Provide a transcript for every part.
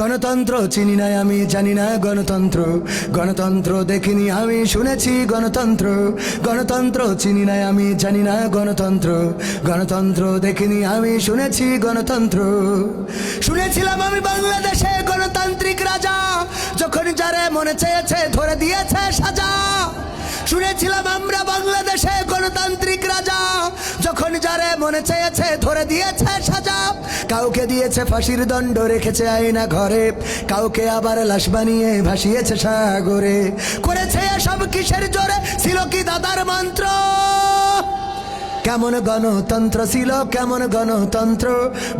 গণতন্ত্র চিনি না আমি, জানি না গণতন্ত্র, গণতন্ত্র দেখিনি আমি, শুনেছি গণতন্ত্র। গণতন্ত্র চিনি না আমি, জানি না গণতন্ত্র, গণতন্ত্র দেখিনি আমি, শুনেছি গণতন্ত্র। শুনেছিলাম আমি বাংলাদেশে গণতান্ত্রিক রাজা, যখন যারে মনে চেয়েছে ধরে দিয়েছে সাজা। শুনেছিলাম আমরা বাংলাদেশে গণতান্ত্রিক রাজা, যখন যারে মনে চেয়েছে ধরে দিয়েছে সাজা। কাউকে দিয়েছে ফাঁসির দণ্ড, রেখেছে আয়না ঘরে, কাউকে আবার লাশ বানিয়ে ভাসিয়েছে সাগরে। করেছে এসব কিসের জোরে, ছিল কি দাদার মন্ত্র? কেমন গণতন্ত্র ছিল, কেমন গণতন্ত্র,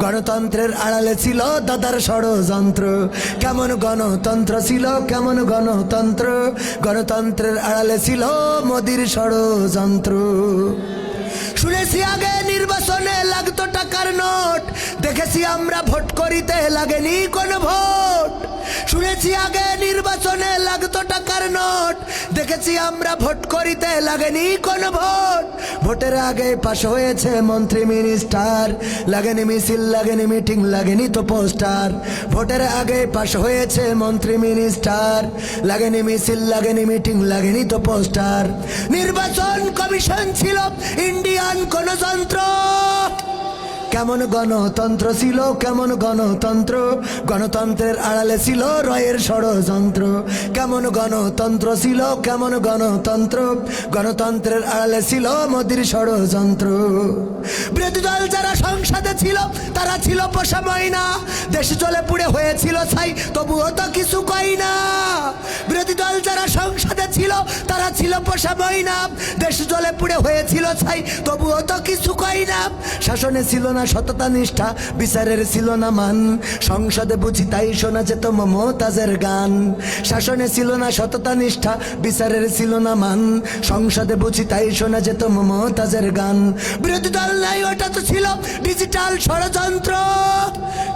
গণতন্ত্রের আড়ালে ছিল দাদার ষড়যন্ত্র। কেমন গণতন্ত্র ছিল, কেমন গণতন্ত্র, গণতন্ত্রের আড়ালে ছিল মোদির ষড়যন্ত্র। শুনেছি আগে নির্বাচনে লাগতো টাকার নোট, দেখেছি আমরা ভোট করিতে লাগেনি কোন ভোট। শুনেছি আগে নির্বাচনে লাগতো টাকার নোট, দেখেছি আমরা ভোট করিতে লাগেনি কোন ভোট। ভোটের আগে পাশ হয়েছে মন্ত্রী মিনিস্টার, লাগেনি মিছিল, লাগেনি মিটিং, লাগেনি তো পোস্টার। ভোটের আগে পাশ হয়েছে মন্ত্রী মিনিস্টার, লাগেনি মিছিল, লাগেনি মিটিং, লাগেনি তো পোস্টার। নির্বাচন কমিশন ছিল ইন্ডিয়ান কোন যন্ত্র। কেমন গণতন্ত্র ছিল, কেমন গণতন্ত্র, গণতন্ত্রের আড়ালে ছিল রয়ের ষড়যন্ত্র। কেমন গণতন্ত্র ছিল, কেমন গণতন্ত্র, গণতন্ত্রের আড়ালে ছিল মোদির ষড়যন্ত্র। বিরোধী দল যারা সংসদে ছিল তারা ছিল পোষা ময়না, দেশ চলে পুড়ে হয়েছিল ছাই, তবুও তো কিছু কই না। বিরোধী দল যারা সংসদে ছিল তারা ছিল পোষা ময়না, দেশ চলে পুড়ে হয়েছিল ছাই, তবুও তো কিছু কই না। শাসনে ছিল না সততা নিষ্ঠা, বিচারের ছিল না মান, সংসদে বুঝি তাই শোনা যেত মমতাজের গান। শাসনে ছিল না সততা নিষ্ঠা, বিচারের ছিল না মান, সংসদে বুঝি তাই শোনা যেত মমতাজের গান। বিরোধী দল নাই, ওটা তো ছিল ডিজিটাল ষড়যন্ত্র।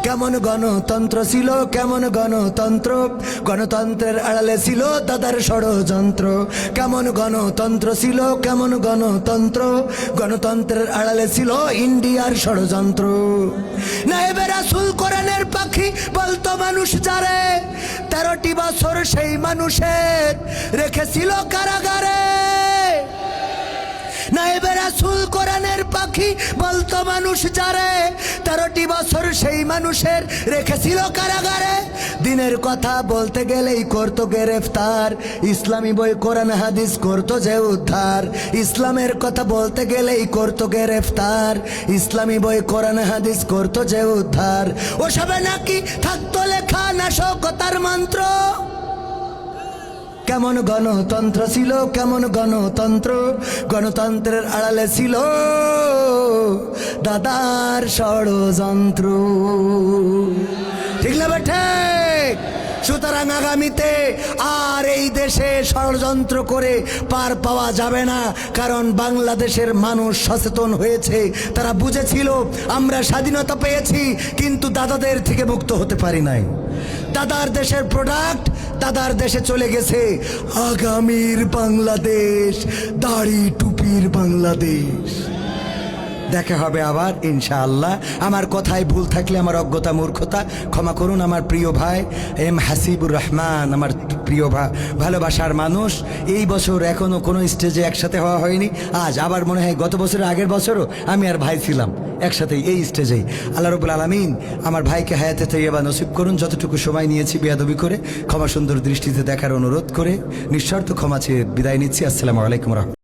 কেমন গণতন্ত্র ছিল, কেমন গণতন্ত্র, গণতন্ত্রের আড়ালে ছিল দাদার ষড়যন্ত্র। কেমন গণতন্ত্র ছিল, কেমন গণতন্ত্র, গণতন্ত্রের আড়ালে ছিল ইন্ডিয়ার ষড়যন্ত্র। নায়েবে রাসূল কোরআনের পাখি বলতো মানুষ যারে, 13টি বছর সেই মানুষের রেখেছিল কারাগারে। নায়েবে রাসূল কোরআনের পাখি বলতো মানুষ যারে, 13টি বছর সেই মানুষের রেখেছিল কারাগারে। দিনের কথা বলতে গেলেই করতো গ্রেফতার, ইসলামী বই কোরআন হাদিস করতো যে উদ্ধার। ইসলামের কথা বলতে গেলেই করতো গ্রেফতার, ইসলামী বই কোরআন হাদিস করতো যে উদ্ধার। ওসবে নাকি থাকতো লেখা নাশকতার মন্ত্র। কেমন গণতন্ত্র ছিল, কেমন গণতন্ত্র, গণতন্ত্রের আড়ালে ছিল দাদার ষড়যন্ত্র। ঠিক না বেঠে? সুতরাং আগামীতে আর এই দেশে ষড়যন্ত্র করে পার পাওয়া যাবে না, কারণ বাংলাদেশের মানুষ সচেতন হয়েছে। তারা বুঝেছিল আমরা স্বাধীনতা পেয়েছি কিন্তু দাদাদের থেকে মুক্ত হতে পারি নাই। দাদার দেশের প্রোডাক্ট দাদার দেশে চলে গেছে। আগামীর বাংলাদেশ দাড়ি টুপির বাংলাদেশ। দেখা হবে আবার ইনশাআল্লাহ। আমার কথায় ভুল থাকলে আমার অজ্ঞতা মূর্খতা ক্ষমা করুন। আমার প্রিয় ভাই এম হাসিবুর রহমান, আমার প্রিয় ভালোবাসার মানুষ। এই বছর এখনো কোনো স্টেজে একসাথে হওয়া হয়নি। আজ আবার মনে হয় গত বছরের আগের বছরও আমি আর ভাই ছিলাম একসাথেই এই স্টেজেই। আল্লাহ রাব্বুল আলামিন আমার ভাইকে হায়াতে তাইয়্যিবা নসিব করুন। যতটুকু সময় নিয়েছি বেয়াদবি করে ক্ষমা সুন্দর দৃষ্টিতে দেখার অনুরোধ করে নিঃশর্ত ক্ষমা চেয়ে বিদায় নিচ্ছি। আসসালামু আলাইকুম।